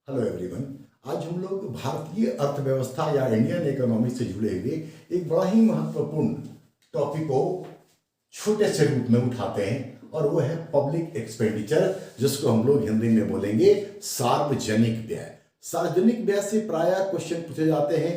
Hello everyone. आज हम लोग भारतीय अर्थव्यवस्था या इंडियन इकोनॉमी से जुड़े हुए एक बड़ा ही महत्वपूर्ण टॉपिक को छोटे से रूप में उठाते हैं और वो है पब्लिक एक्सपेंडिचर, जिसको हम लोग हिंदी में बोलेंगे सार्वजनिक व्यय। सार्वजनिक व्यय से प्रायः क्वेश्चन पूछे जाते हैं।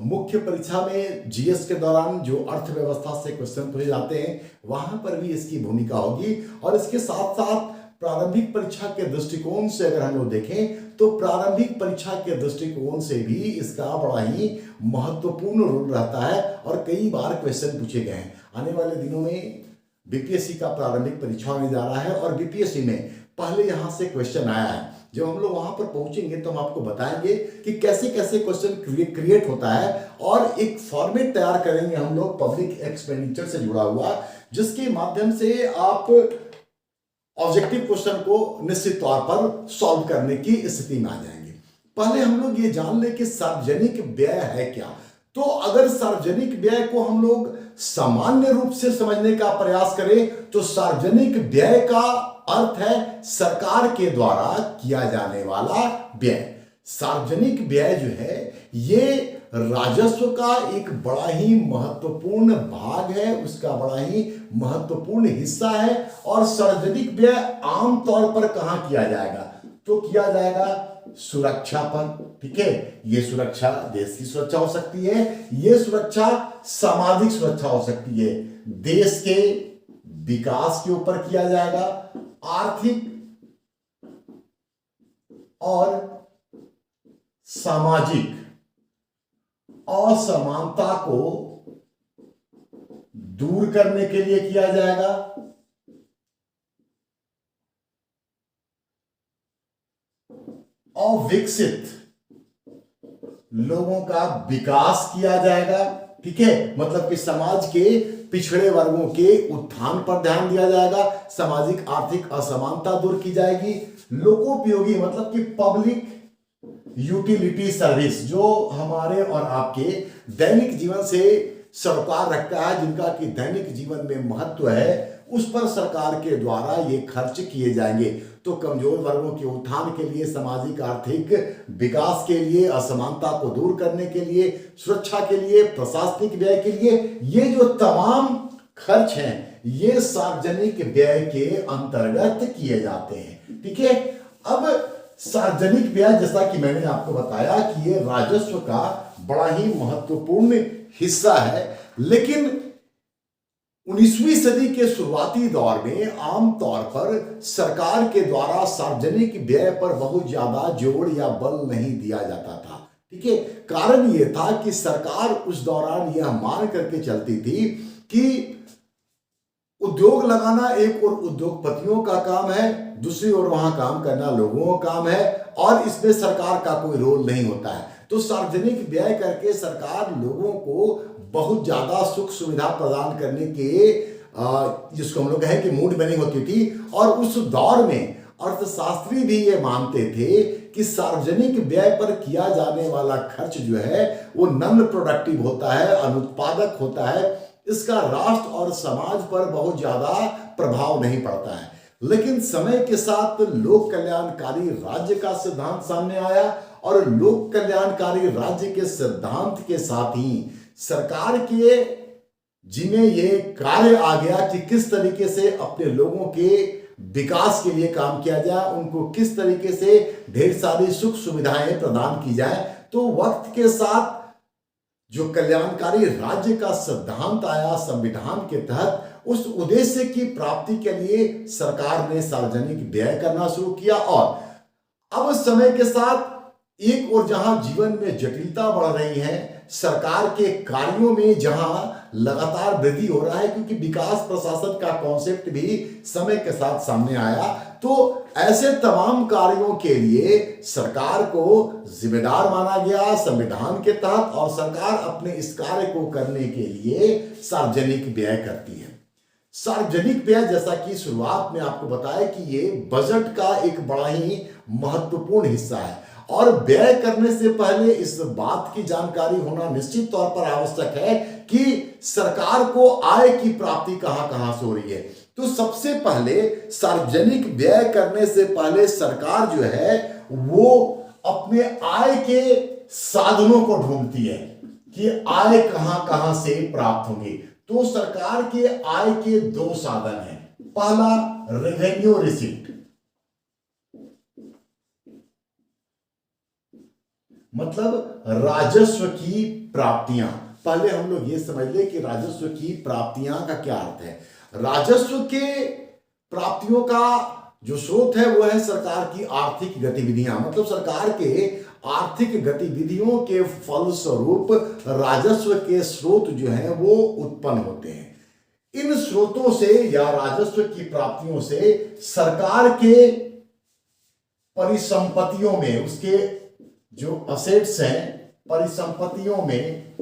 मुख्य परीक्षा में जीएस के दौरान जो अर्थव्यवस्था से क्वेश्चन पूछे जाते हैं वहां पर भी इसकी भूमिका होगी। और इसके साथ साथ प्रारंभिक परीक्षा के दृष्टिकोण से अगर हम लोग देखें तो प्रारंभिक परीक्षा के दृष्टिकोण से भी इसका बड़ा ही महत्वपूर्ण रोल रहता है और कई बार क्वेश्चन पूछे गए हैं। आने वाले दिनों में बीपीएससी का प्रारंभिक परीक्षा होने जा रहा है और बीपीएससी में पहले यहां से क्वेश्चन आया है। जब हम लोग वहां पर पहुंचेंगे तो हम आपको बताएंगे कि कैसे कैसे क्वेश्चन क्रिएट होता है और एक फॉर्मेट तैयार करेंगे हम लोग पब्लिक एक्सपेंडिचर से जुड़ा हुआ, जिसके माध्यम से आप ऑब्जेक्टिव क्वेश्चन को निश्चित तौर पर सॉल्व करने की स्थिति में आ जाएंगे। पहले हम लोग ये जान ले कि सार्वजनिक व्यय है क्या। तो अगर सार्वजनिक व्यय को हम लोग सामान्य रूप से समझने का प्रयास करें तो सार्वजनिक व्यय का अर्थ है सरकार के द्वारा किया जाने वाला व्यय। सार्वजनिक व्यय जो है ये राजस्व का एक बड़ा ही महत्वपूर्ण भाग है, उसका बड़ा ही महत्वपूर्ण हिस्सा है। और सार्वजनिक व्यय आमतौर पर कहां किया जाएगा तो किया जाएगा सुरक्षा पर। ठीक है, ये सुरक्षा देश की सुरक्षा हो सकती है, ये सुरक्षा सामाजिक सुरक्षा हो सकती है, देश के विकास के ऊपर किया जाएगा, आर्थिक और सामाजिक असमानता को दूर करने के लिए किया जाएगा, और विकसित लोगों का विकास किया जाएगा। ठीक है, मतलब कि समाज के पिछड़े वर्गों के उत्थान पर ध्यान दिया जाएगा, सामाजिक आर्थिक असमानता दूर की जाएगी, लोकोपयोगी मतलब कि पब्लिक यूटिलिटी सर्विस जो हमारे और आपके दैनिक जीवन से सरोकार रखता है, जिनका कि दैनिक जीवन में महत्व है, उस पर सरकार के द्वारा ये खर्च किए जाएंगे। तो कमजोर वर्गों के उत्थान के लिए, सामाजिक आर्थिक विकास के लिए, असमानता को दूर करने के लिए, सुरक्षा के लिए, प्रशासनिक व्यय के लिए, ये जो तमाम खर्च हैं ये सार्वजनिक व्यय के अंतर्गत किए जाते हैं। ठीक है, अब सार्वजनिक व्यय जैसा कि मैंने आपको बताया कि ये राजस्व का बड़ा ही महत्वपूर्ण हिस्सा है, लेकिन 19वीं सदी के शुरुआती दौर में आमतौर पर सरकार के द्वारा सार्वजनिक व्यय पर बहुत ज्यादा जोर या बल नहीं दिया जाता था। ठीक है, कारण यह था कि सरकार उस दौरान यह मान करके चलती थी कि उद्योग लगाना एक और उद्योगपतियों का काम है, दूसरी ओर वहां काम करना लोगों का काम है और इसमें सरकार का कोई रोल नहीं होता है। तो सार्वजनिक व्यय करके सरकार लोगों को बहुत ज्यादा सुख सुविधा प्रदान करने के जिसको हम लोग कहें कि मूड बनी होती थी। और उस दौर में अर्थशास्त्री भी ये मानते थे कि सार्वजनिक व्यय पर किया जाने वाला खर्च जो है वो नॉन प्रोडक्टिव होता है, अनुत्पादक होता है, इसका राष्ट्र और समाज पर बहुत ज्यादा प्रभाव नहीं पड़ता है। लेकिन समय के साथ लोक कल्याणकारी राज्य का सिद्धांत सामने आया और लोक कल्याणकारी राज्य के सिद्धांत के साथ ही सरकार के जिम्मे ये कार्य आ गया कि किस तरीके से अपने लोगों के विकास के लिए काम किया जाए, उनको किस तरीके से ढेर सारी सुख सुविधाएं प्रदान की जाए। तो वक्त के साथ जो कल्याणकारी राज्य का सिद्धांत आया संविधान के तहत, उस उद्देश्य की प्राप्ति के लिए सरकार ने सार्वजनिक व्यय करना शुरू किया। और अब समय के साथ एक और जहां जीवन में जटिलता बढ़ रही है, सरकार के कार्यों में जहां लगातार वृद्धि हो रहा है, क्योंकि विकास प्रशासन का कॉन्सेप्ट भी समय के साथ सामने आया, तो ऐसे तमाम कार्यों के लिए सरकार को जिम्मेदार माना गया संविधान के तहत और सरकार अपने इस कार्य को करने के लिए सार्वजनिक व्यय करती है। सार्वजनिक व्यय जैसा कि शुरुआत में आपको बताया कि ये बजट का एक बड़ा ही महत्वपूर्ण हिस्सा है और व्यय करने से पहले इस बात की जानकारी होना निश्चित तौर पर आवश्यक है कि सरकार को आय की प्राप्ति कहां कहां से हो रही है। तो सबसे पहले सार्वजनिक व्यय करने से पहले सरकार जो है वो अपने आय के साधनों को ढूंढती है कि आय कहां कहां से प्राप्त होंगे। तो सरकार के आय के दो साधन हैं। पहला रेवेन्यू रिसीट, मतलब राजस्व की प्राप्तियां। पहले हम लोग ये समझ ले कि राजस्व की प्राप्तियां का क्या अर्थ है। राजस्व के प्राप्तियों का जो स्रोत है वो है सरकार की आर्थिक गतिविधियां, मतलब सरकार के आर्थिक गतिविधियों के फलस्वरूप राजस्व के स्रोत जो हैं वो उत्पन्न होते हैं। इन स्रोतों से या राजस्व की प्राप्तियों से सरकार के परिसंपत्तियों में, उसके जो असेट्स हैं, परिसंपत्तियों में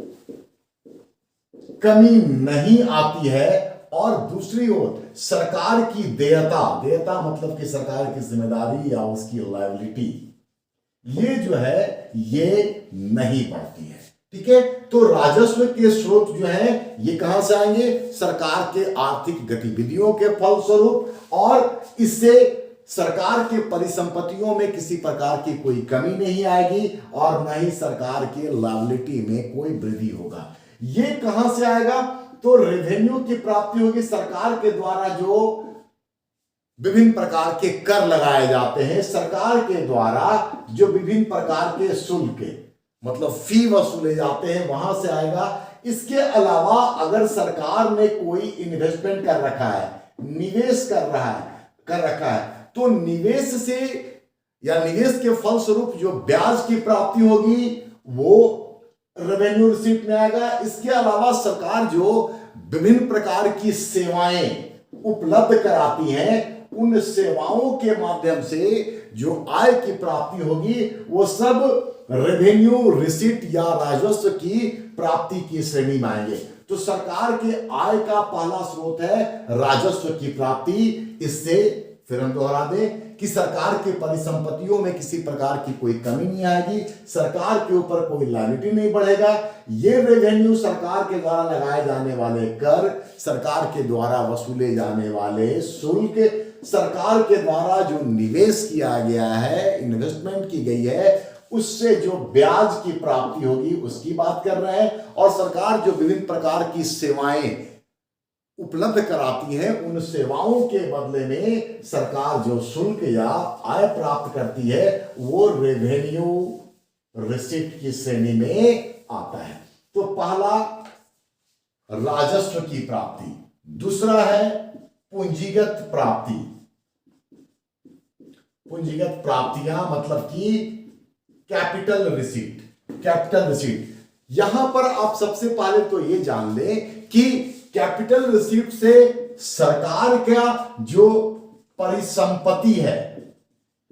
कमी नहीं आती है। और दूसरी ओर सरकार की देयता मतलब कि सरकार की जिम्मेदारी या उसकी लायबिलिटी, ये जो है ये नहीं बढ़ती है। ठीक है, तो राजस्व के स्रोत जो है ये कहां से आएंगे? सरकार के आर्थिक गतिविधियों के फलस्वरूप, और इससे सरकार के परिसंपत्तियों में किसी प्रकार की कोई कमी नहीं आएगी और न ही सरकार के लायबिलिटी में कोई वृद्धि होगा। ये कहां से आएगा? तो रेवेन्यू की प्राप्ति होगी। सरकार के द्वारा जो विभिन्न प्रकार के कर लगाए जाते हैं, सरकार के द्वारा जो विभिन्न प्रकार के शुल्क मतलब फी वसूले जाते हैं, वहां से आएगा। इसके अलावा अगर सरकार ने कोई इन्वेस्टमेंट कर रखा है, निवेश कर रखा है, तो निवेश से या निवेश के फलस्वरूप जो ब्याज की प्राप्ति होगी वो रेवेन्यू रिसीट में आएगा। इसके अलावा सरकार जो विभिन्न प्रकार की सेवाएं उपलब्ध कराती हैं, उन सेवाओं के माध्यम से जो आय की प्राप्ति होगी वो सब रेवेन्यू रिसीट या राजस्व की प्राप्ति की श्रेणी में आएंगे। तो सरकार के आय का पहला स्रोत है राजस्व की प्राप्ति। इससे फिर हम दोहरा दें कि सरकार के परिसंपत्तियों में किसी प्रकार की कोई कमी नहीं आएगी, सरकार के ऊपर कोई लायबिलिटी नहीं बढ़ेगा। ये रेवेन्यू सरकार के द्वारा लगाए जाने वाले कर, सरकार के द्वारा वसूले जाने वाले शुल्क, सरकार के द्वारा जो निवेश किया गया है, इन्वेस्टमेंट की गई है, उससे जो ब्याज की प्राप्ति होगी उसकी बात कर रहे हैं। और सरकार जो विभिन्न प्रकार की सेवाएं उपलब्ध कराती है, उन सेवाओं के बदले में सरकार जो शुल्क या आय प्राप्त करती है वो रेवेन्यू रिसीट की श्रेणी में आता है। तो पहला राजस्व की प्राप्ति, दूसरा है पूंजीगत प्राप्ति। पूंजीगत प्राप्तियां मतलब कि कैपिटल रिसीट। यहां पर आप सबसे पहले तो ये जान लें कि कैपिटल रिसीट से सरकार का जो परिसंपत्ति है,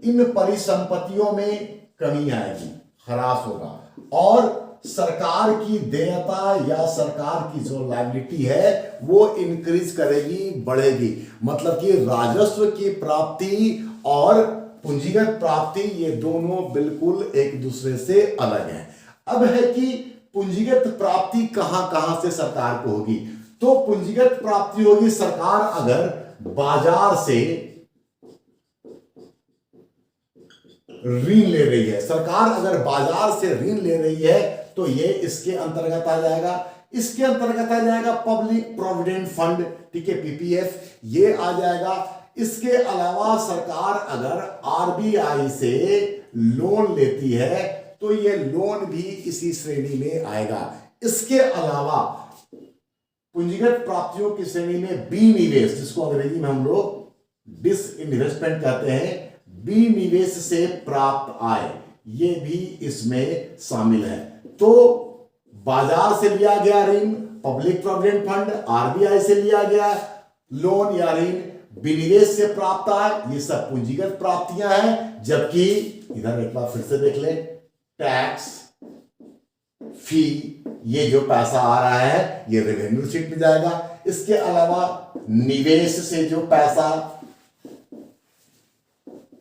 इन परिसंपत्तियों में कमी आएगी, ह्रास होगा, और सरकार की देयता या सरकार की जो लायबिलिटी है वो इंक्रीज करेगी, बढ़ेगी। मतलब कि राजस्व की प्राप्ति और पूंजीगत प्राप्ति ये दोनों बिल्कुल एक दूसरे से अलग हैं। अब है कि पूंजीगत प्राप्ति कहां कहां से सरकार को होगी। तो पूंजीगत प्राप्ति होगी सरकार अगर बाजार से ऋण ले रही है, सरकार अगर बाजार से ऋण ले रही है तो ये इसके अंतर्गत आ जाएगा। इसके अंतर्गत आ जाएगा पब्लिक प्रोविडेंट फंड, ठीक है, पीपीएफ, ये आ जाएगा। इसके अलावा सरकार अगर आरबीआई से लोन लेती है तो ये लोन भी इसी श्रेणी में आएगा। इसके अलावा पूंजीगत प्राप्तियों की श्रेणी में विनिवेश, जिसको अंग्रेजी में हम लोग डिसइन्वेस्टमेंट कहते हैं, विनिवेश से प्राप्त आय, ये भी इसमें शामिल है। तो बाजार से लिया गया ऋण, पब्लिक प्रोविडेंट फंड, आरबीआई से लिया गया लोन या ऋण, विनिवेश से प्राप्त आय, ये सब पूंजीगत प्राप्तियां हैं। जबकि इधर एक बार फिर से देख ले, टैक्स, फी, ये जो पैसा आ रहा है ये रेवेन्यू रिसीट में जाएगा। इसके अलावा निवेश से जो पैसा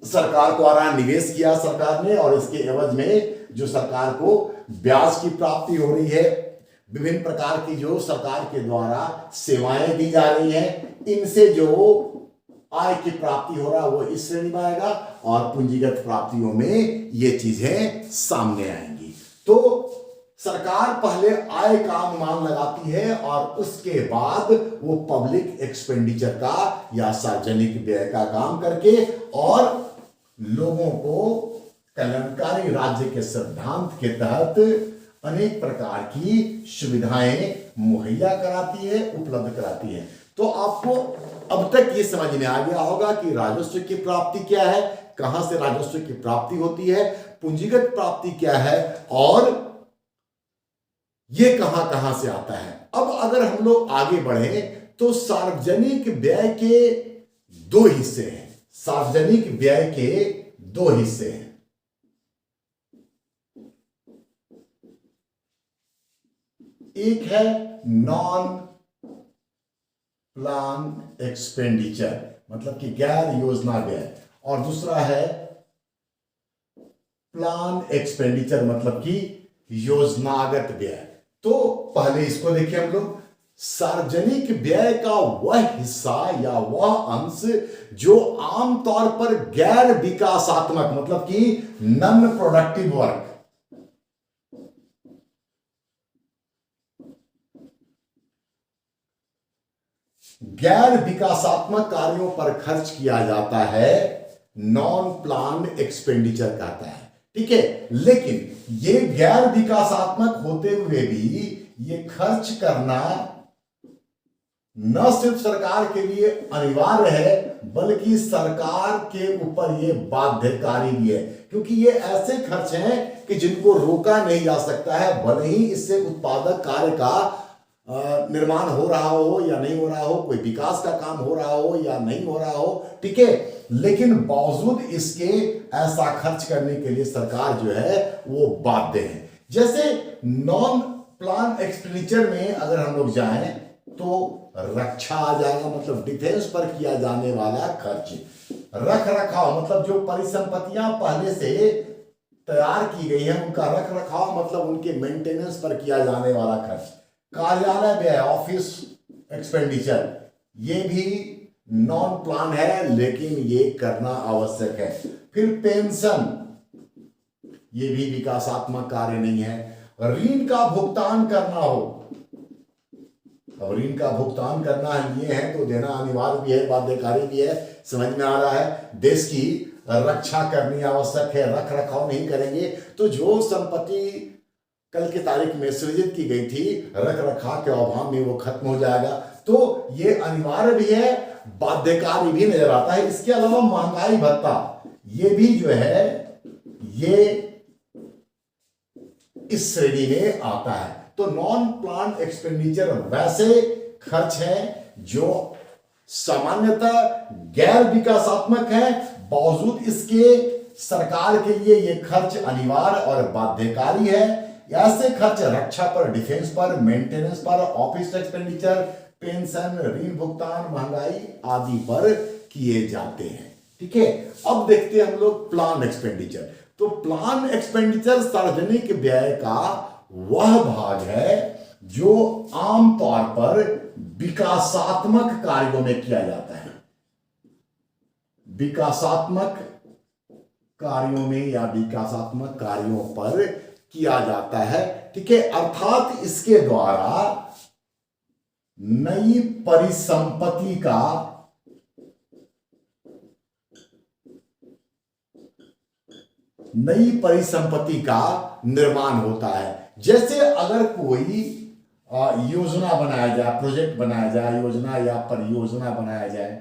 सरकार द्वारा निवेश किया सरकार ने और इसके एवज में जो सरकार को ब्याज की प्राप्ति हो रही है, विभिन्न प्रकार की जो सरकार के द्वारा सेवाएं दी जा रही हैं, इनसे जो आय की प्राप्ति हो रहा है वो इस श्रेणी में आएगा, और पूंजीगत प्राप्तियों में ये चीजें सामने आएंगी। तो सरकार पहले आय का अनुमान लगाती है और उसके बाद वो पब्लिक एक्सपेंडिचर का या सार्वजनिक व्यय का काम करके और लोगों को कल्याणकारी राज्य के सिद्धांत के तहत अनेक प्रकार की सुविधाएं मुहैया कराती है, उपलब्ध कराती है। तो आपको अब तक ये समझ में आ गया होगा कि राजस्व की प्राप्ति क्या है, कहां से राजस्व की प्राप्ति होती है, पूंजीगत प्राप्ति क्या है और ये कहां कहां से आता है। अब अगर हम लोग आगे बढ़े तो सार्वजनिक व्यय के दो हिस्से हैं, सार्वजनिक व्यय के दो हिस्से हैं। एक है नॉन प्लान एक्सपेंडिचर, मतलब कि गैर योजना व्यय, और दूसरा है प्लान एक्सपेंडिचर, मतलब कि योजनागत व्यय। तो पहले इसको देखिए हम लोग, सार्वजनिक व्यय का वह हिस्सा या वह अंश जो आमतौर पर गैर विकासात्मक, मतलब कि नॉन प्रोडक्टिव वर्क, गैर विकासात्मक कार्यों पर खर्च किया जाता है, नॉन प्लान एक्सपेंडिचर कहता है। ठीक है, लेकिन ये गैर विकासात्मक होते हुए भी ये खर्च करना न सिर्फ सरकार के लिए अनिवार्य है बल्कि सरकार के ऊपर ये बाध्यकारी भी है, क्योंकि ये ऐसे खर्च हैं कि जिनको रोका नहीं जा सकता है, भले ही इससे उत्पादक कार्य का निर्माण हो रहा हो या नहीं हो रहा हो, कोई विकास का काम हो रहा हो या नहीं हो रहा हो, ठीक है, लेकिन बावजूद इसके ऐसा खर्च करने के लिए सरकार जो है वो बाध्य है। जैसे नॉन प्लान एक्सपेंडिचर में अगर हम लोग जाएं तो रक्षा आ जाएगा, मतलब डिफेंस पर किया जाने वाला खर्च। रख रखाव मतलब जो परिसंपत्तियां पहले से तैयार की गई हैं उनका रख रखाव, मतलब उनके मेंटेनेंस पर किया जाने वाला खर्च। कार्यालय व्यय, ऑफिस एक्सपेंडिचर, ये भी नॉन प्लान है लेकिन ये करना आवश्यक है। फिर पेंशन, ये भी विकासात्मक कार्य नहीं है। ऋण का भुगतान करना हो, अब ऋण का भुगतान करना ये है तो देना अनिवार्य भी है, बाध्यकारी भी है, समझ में आ रहा है। देश की रक्षा करनी आवश्यक है, रख रखाव नहीं करेंगे तो जो संपत्ति कल की तारीख में सृजित की गई थी रख रखाव के अभाव में वो खत्म हो जाएगा। तो ये अनिवार्य भी है, बाध्यकारी भी नजर आता है। इसके अलावा महंगाई भत्ता, ये भी जो है ये इस श्रेणी में आता है। तो नॉन प्लान एक्सपेंडिचर वैसे खर्च हैं जो सामान्यतः गैर विकासात्मक है, बावजूद इसके सरकार के लिए ये खर्च अनिवार्य और बाध्यकारी है। ऐसे खर्च रक्षा पर, डिफेंस पर, मेंटेनेंस पर, ऑफिस एक्सपेंडिचर, पेंशन, ऋण भुगतान, महंगाई आदि पर किए जाते हैं। ठीक है, अब देखते हैं हम लोग प्लान एक्सपेंडिचर। तो प्लान एक्सपेंडिचर सार्वजनिक व्यय का वह भाग है जो आमतौर पर विकासात्मक कार्यों में किया जाता है, विकासात्मक कार्यों में या विकासात्मक कार्यों पर किया जाता है। ठीक है, अर्थात इसके द्वारा नई परिसंपत्ति का निर्माण होता है। जैसे अगर कोई योजना बनाया जाए, प्रोजेक्ट बनाया जाए, योजना या परियोजना बनाया जाए,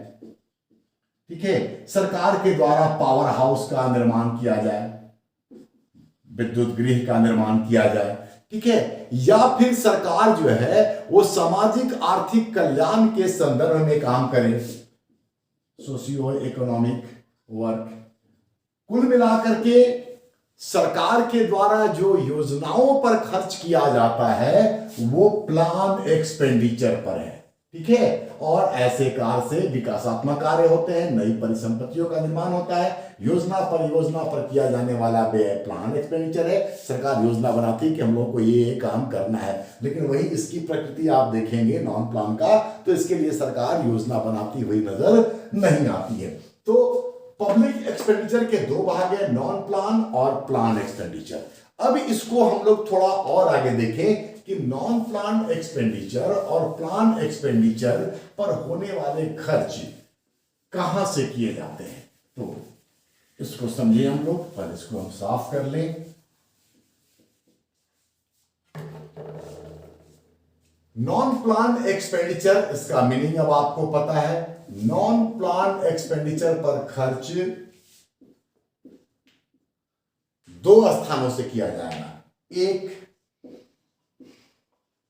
ठीक है, सरकार के द्वारा पावर हाउस का निर्माण किया जाए, विद्युत गृह का निर्माण किया जाए, ठीक है, या फिर सरकार जो है वो सामाजिक आर्थिक कल्याण के संदर्भ में काम करे, सोशियो इकोनॉमिक वर्क। कुल मिलाकर के सरकार के द्वारा जो योजनाओं पर खर्च किया जाता है वो प्लान एक्सपेंडिचर पर है। ठीक है। और ऐसे कार्य से विकासात्मक कार्य होते हैं, नई परिसंपत्तियों का निर्माण होता है, योजना परियोजना पर किया जाने वाला व्यय प्लान एक्सपेंडिचर है। सरकार योजना बनाती है कि हम लोगों को ये काम करना है, लेकिन वही इसकी प्रकृति आप देखेंगे नॉन प्लान का, तो इसके लिए सरकार योजना बनाती हुई नजर नहीं आती है। तो पब्लिक एक्सपेंडिचर के दो भाग है, नॉन प्लान और प्लान एक्सपेंडिचर। अब इसको हम लोग थोड़ा और आगे देखें कि नॉन प्लान एक्सपेंडिचर और प्लान एक्सपेंडिचर पर होने वाले खर्च कहां से किए जाते हैं। तो इसको समझिए हम लोग, पहले इसको हम साफ कर लें। नॉन प्लान एक्सपेंडिचर, इसका मीनिंग अब आपको पता है। नॉन प्लान एक्सपेंडिचर पर खर्च दो स्थानों से किया जाएगा। एक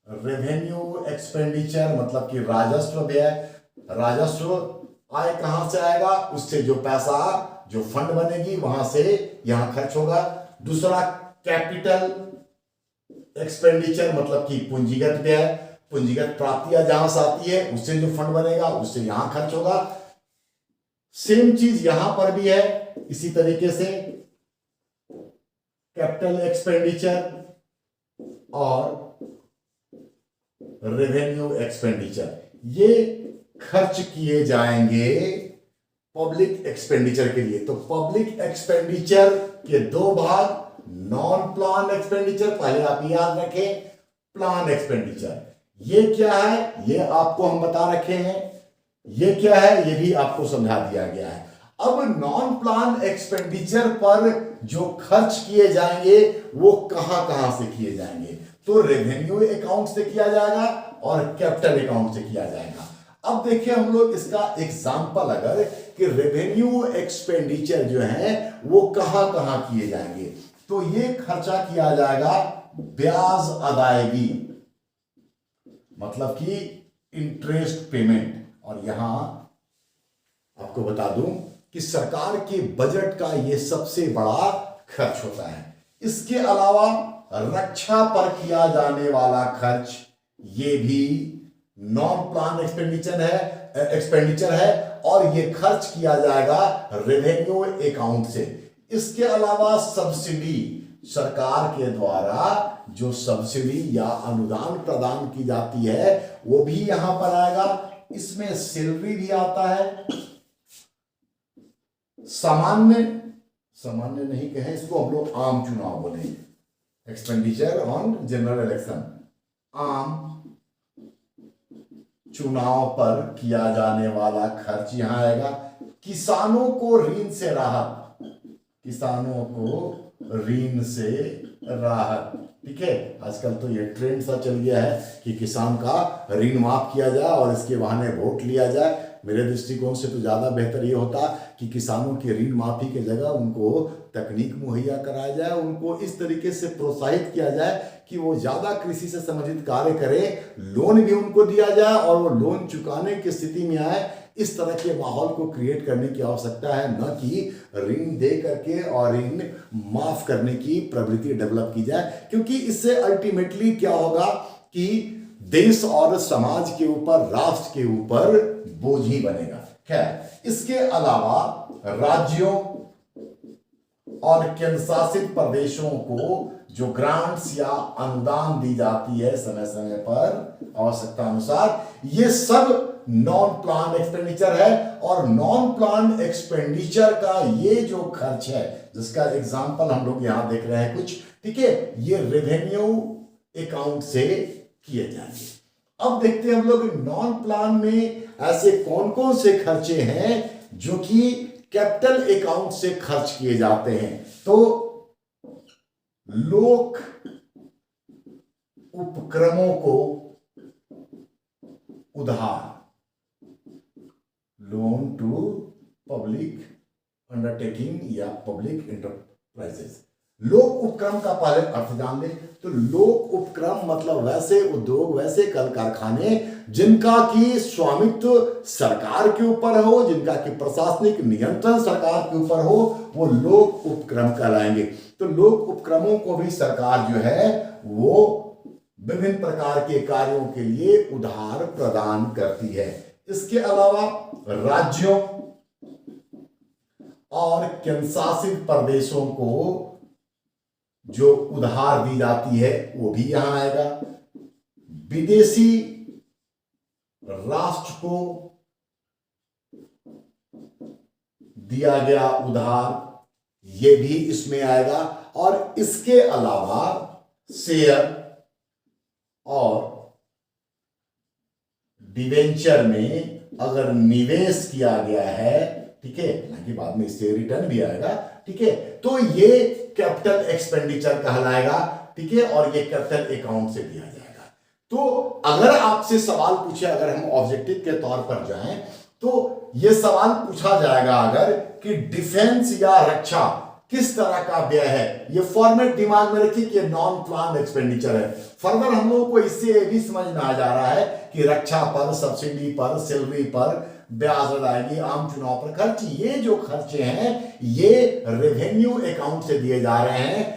रेवेन्यू एक्सपेंडिचर, मतलब कि राजस्व व्यय, राजस्व आय कहां से आएगा, उससे जो पैसा जो फंड बनेगी वहां से यहां खर्च होगा। दूसरा कैपिटल एक्सपेंडिचर, मतलब कि पूंजीगत व्यय, पूंजीगत प्राप्तियां जहां से आती है उससे जो फंड बनेगा उससे यहां खर्च होगा। सेम चीज यहां पर भी है, इसी तरीके से कैपिटल एक्सपेंडिचर और रेवेन्यू एक्सपेंडिचर, ये खर्च किए जाएंगे पब्लिक एक्सपेंडिचर के लिए। तो पब्लिक एक्सपेंडिचर के दो भाग, नॉन प्लान एक्सपेंडिचर, पहले आप याद रखें, प्लान एक्सपेंडिचर ये क्या है ये आपको हम बता रखे हैं, ये क्या है ये भी आपको समझा दिया गया है। अब नॉन प्लान एक्सपेंडिचर पर जो खर्च किए जाएंगे वो कहां कहां से किए जाएंगे। तो रेवेन्यू अकाउंट से किया जाएगा और कैपिटल अकाउंट से किया जाएगा। अब देखिए हम लोग इसका एग्जांपल, अगर कि रेवेन्यू एक्सपेंडिचर जो है वो कहां कहां किए जाएंगे, तो ये खर्चा किया जाएगा ब्याज अदायगी, मतलब कि इंटरेस्ट पेमेंट। और यहां आपको बता दूं कि सरकार के बजट का ये सबसे बड़ा खर्च होता है। इसके अलावा रक्षा पर किया जाने वाला खर्च, ये भी नॉन प्लान एक्सपेंडिचर है और ये खर्च किया जाएगा रेवेन्यू अकाउंट से। इसके अलावा सब्सिडी, सरकार के द्वारा जो सब्सिडी या अनुदान प्रदान की जाती है वो भी यहां पर आएगा। इसमें सैलरी भी आता है। सामान्य नहीं कहें इसको, हम लोग आम चुनाव बोले, एक्सपेंडिचर ऑन जनरल इलेक्शन, आम चुनाव पर किया जाने वाला खर्च यहां आएगा। किसानों को ऋण से राहत, किसानों को ऋण से राहत, ठीक है। आजकल तो ये ट्रेंड सा चल गया है कि किसान का ऋण माफ किया जाए और इसके बहाने वोट लिया जाए। मेरे दृष्टिकोण से तो ज्यादा बेहतर ये होता कि किसानों के ऋण माफी की जगह उनको तकनीक मुहैया कराया जाए, उनको इस तरीके से प्रोत्साहित किया जाए कि वो ज्यादा कृषि से संबंधित कार्य करें, लोन भी उनको दिया जाए और वो लोन चुकाने की स्थिति में आए। इस तरह के माहौल को क्रिएट करने की आवश्यकता है, न कि ऋण दे करके और ऋण माफ करने की प्रवृत्ति डेवलप की जाए, क्योंकि इससे अल्टीमेटली क्या होगा कि देश और समाज के ऊपर, राष्ट्र के ऊपर बोझ ही बनेगा। खैर, इसके अलावा राज्यों और केंद्र शासित प्रदेशों को जो ग्रांट्स या अनुदान दी जाती है समय समय पर आवश्यकता अनुसार, ये सब नॉन प्लान एक्सपेंडिचर है। और नॉन प्लान एक्सपेंडिचर का ये जो खर्च है, जिसका एग्जांपल हम लोग यहां देख रहे हैं कुछ, ठीक है, ये रेवेन्यू अकाउंट से किए जाएंगे। अब देखते हैं हम लोग नॉन प्लान में ऐसे कौन कौन से खर्चे हैं जो कि कैपिटल अकाउंट से खर्च किए जाते हैं। तो लोक उपक्रमों को उधार, लोन टू पब्लिक अंडरटेकिंग या पब्लिक इंटरप्राइजेस। लोक उपक्रम का पहले अर्थ जान ले। तो लोक उपक्रम मतलब वैसे उद्योग, वैसे कल कारखाने जिनका की स्वामित्व सरकार के ऊपर हो, जिनका की प्रशासनिक नियंत्रण सरकार के ऊपर हो, वो लोक उपक्रम कहलाएंगे। तो लोक उपक्रमों को भी सरकार जो है वो विभिन्न प्रकार के कार्यों के लिए उधार प्रदान करती है। इसके अलावा राज्यों और केंद्रशासित प्रदेशों को जो उधार दी जाती है वो भी यहां आएगा। विदेशी राष्ट्र को दिया गया उधार ये भी इसमें आएगा। और इसके अलावा शेयर और डिवेंचर में अगर निवेश किया गया है, ठीक है, हालांकि बाद में इससे रिटर्न भी आएगा, ठीक है, तो ये कैपिटल एक्सपेंडिचर कहलाएगा, ठीक है, और ये कैपिटल अकाउंट से दिया जाएगा। तो अगर आपसे सवाल पूछे, अगर हम ऑब्जेक्टिव के तौर पर जाएं, तो ये सवाल पूछा जाएगा अगर कि डिफेंस या रक्षा किस तरह का व्यय है, ये फॉर्मेट दिमाग में रखिए कि नॉन प्लान एक्सपेंडिचर है। फर्दर हम लोगों को इससे भी समझ में आ जा रहा है कि रक्षा पर, सब्सिडी पर, सैलरी पर ब्याज अदायगी, आम चुनाव पर खर्च, ये जो खर्चे हैं ये रेवेन्यू अकाउंट से दिए जा रहे हैं।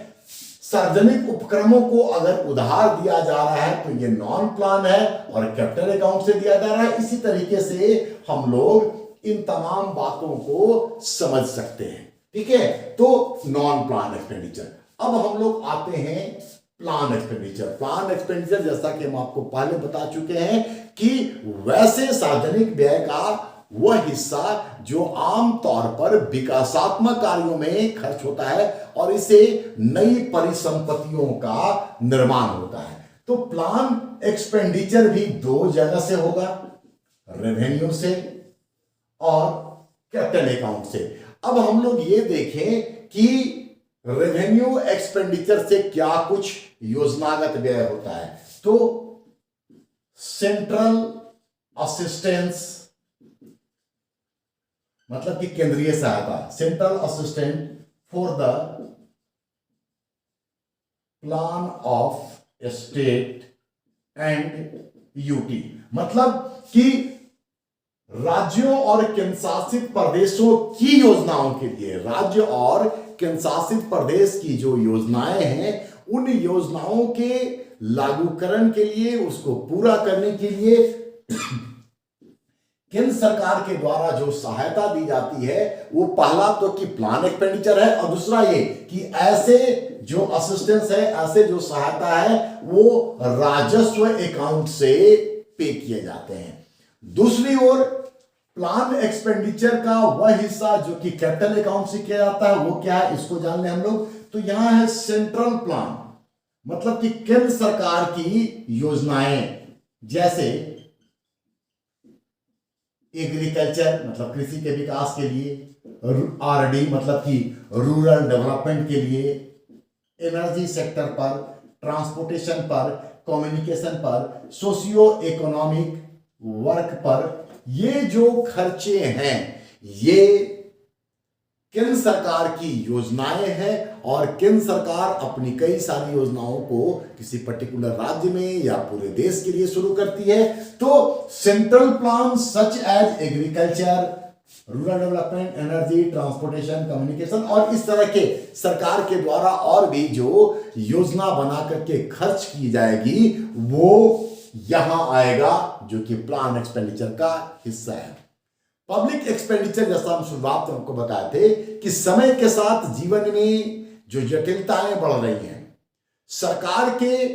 सार्वजनिक उपक्रमों को अगर उधार दिया जा रहा है तो ये नॉन प्लान है और कैपिटल अकाउंट से दिया जा रहा है। इसी तरीके से हम लोग इन तमाम बातों को समझ सकते हैं, ठीक है। तो नॉन प्लान एक्सपेंडिचर। अब हम लोग आते हैं प्लान एक्सपेंडिचर। प्लान एक्सपेंडिचर जैसा कि हम आपको पहले बता चुके हैं कि वैसे सार्वजनिक व्यय का वह हिस्सा जो आम तौर पर विकासात्मक कार्यों में खर्च होता है और इसे नई परिसंपत्तियों का निर्माण होता है। तो प्लान एक्सपेंडिचर भी दो जगह से होगा, रेवेन्यू से और कैपिटल अकाउंट से। अब हम लोग ये देखें कि रेवेन्यू एक्सपेंडिचर से क्या कुछ योजनागत व्यय होता है। तो सेंट्रल असिस्टेंस मतलब कि केंद्रीय सहायता, central assistant for the plan of state and UT, मतलब कि राज्यों और केंद्रशासित प्रदेशों की योजनाओं के लिए, राज्य और केंद्रशासित प्रदेश की जो योजनाएं हैं उन योजनाओं के लागूकरण के लिए, उसको पूरा करने के लिए केंद्र सरकार के द्वारा जो सहायता दी जाती है वो पहला तो कि प्लान एक्सपेंडिचर है और दूसरा ये कि ऐसे जो असिस्टेंस है, ऐसे जो सहायता है वो राजस्व अकाउंट से पे किए जाते हैं। दूसरी ओर प्लान एक्सपेंडिचर का वह हिस्सा जो कि कैपिटल अकाउंट से किया जाता है वो क्या है, इसको जान लें हम लोग। तो यहां है सेंट्रल प्लान, मतलब कि केंद्र सरकार की योजनाएं, जैसे एग्रीकल्चर मतलब कृषि के विकास के लिए, आरडी मतलब कि रूरल डेवलपमेंट के लिए, एनर्जी सेक्टर पर, ट्रांसपोर्टेशन पर, कम्युनिकेशन पर, सोशियो इकोनॉमिक वर्क पर, ये जो खर्चे हैं ये केंद्र सरकार की योजनाएं हैं और केंद्र सरकार अपनी कई सारी योजनाओं को किसी पर्टिकुलर राज्य में या पूरे देश के लिए शुरू करती है। तो central plan such as agriculture, rural development, energy, transportation, communication और इस तरह के सरकार के द्वारा और भी जो योजना बना करके खर्च की जाएगी वो यहां आएगा, जो कि प्लान एक्सपेंडिचर का हिस्सा है। पब्लिक एक्सपेंडिचर जैसा हम शुरुआत में आपको बताए थे कि समय के साथ जीवन में जो जटिलताएं बढ़ रही हैं, सरकार के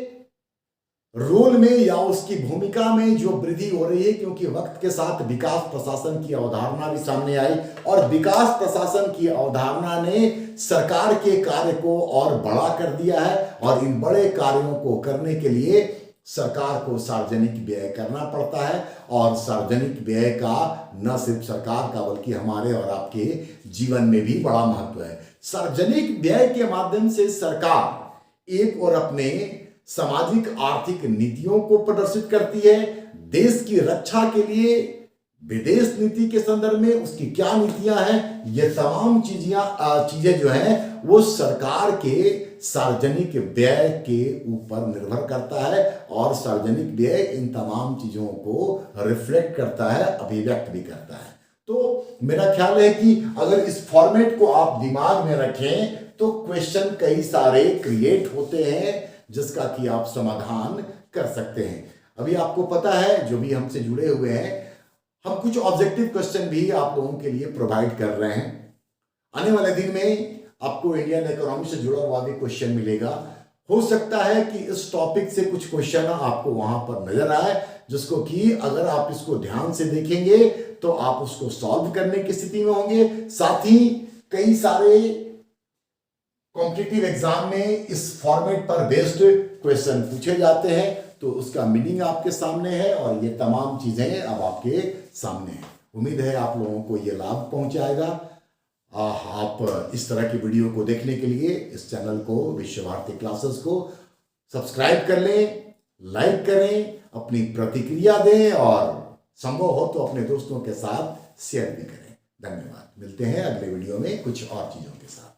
रोल में या उसकी भूमिका में जो वृद्धि हो रही है, क्योंकि वक्त के साथ विकास प्रशासन की अवधारणा भी सामने आई और विकास प्रशासन की अवधारणा ने सरकार के कार्य को और बड़ा कर दिया है और इन बड़े कार्यों को करने के लिए सरकार को सार्वजनिक व्यय करना पड़ता है। और सार्वजनिक व्यय का न सिर्फ सरकार का बल्कि हमारे और आपके जीवन में भी बड़ा महत्व है। सार्वजनिक व्यय के माध्यम से सरकार एक और अपने सामाजिक आर्थिक नीतियों को प्रदर्शित करती है, देश की रक्षा के लिए विदेश नीति के संदर्भ में उसकी क्या नीतियां हैं, ये तमाम चीजें जो हैं वो सरकार के सार्वजनिक व्यय के ऊपर निर्भर करता है और सार्वजनिक व्यय इन तमाम चीजों को रिफ्लेक्ट करता है, अभिव्यक्त भी करता है। तो मेरा ख्याल है कि अगर इस फॉर्मेट को आप दिमाग में रखें तो क्वेश्चन कई सारे क्रिएट होते हैं जिसका कि आप समाधान कर सकते हैं। अभी आपको पता है, जो भी हमसे जुड़े हुए हैं, हम कुछ ऑब्जेक्टिव क्वेश्चन भी आप लोगों के लिए प्रोवाइड कर रहे हैं। आने वाले दिन में आपको इंडियन इकोनॉमी से जुड़ा हुआ भी क्वेश्चन मिलेगा। हो सकता है कि इस टॉपिक से कुछ क्वेश्चन आपको वहां पर नजर आए, जिसको कि अगर आप इसको ध्यान से देखेंगे तो आप उसको सॉल्व करने की स्थिति में होंगे। साथ ही कई सारे कॉम्पिटिटिव एग्जाम में इस फॉर्मेट पर बेस्ड क्वेश्चन पूछे जाते हैं, तो उसका मीनिंग आपके सामने है और ये तमाम चीजें अब आपके सामने हैं। उम्मीद है आप लोगों को ये लाभ पहुंचाएगा। आप इस तरह की वीडियो को देखने के लिए इस चैनल को, विश्व भारती क्लासेस को सब्सक्राइब कर लें, लाइक करें, अपनी प्रतिक्रिया दें और संभव हो तो अपने दोस्तों के साथ शेयर भी करें। धन्यवाद। मिलते हैं अगले वीडियो में कुछ और चीजों के साथ।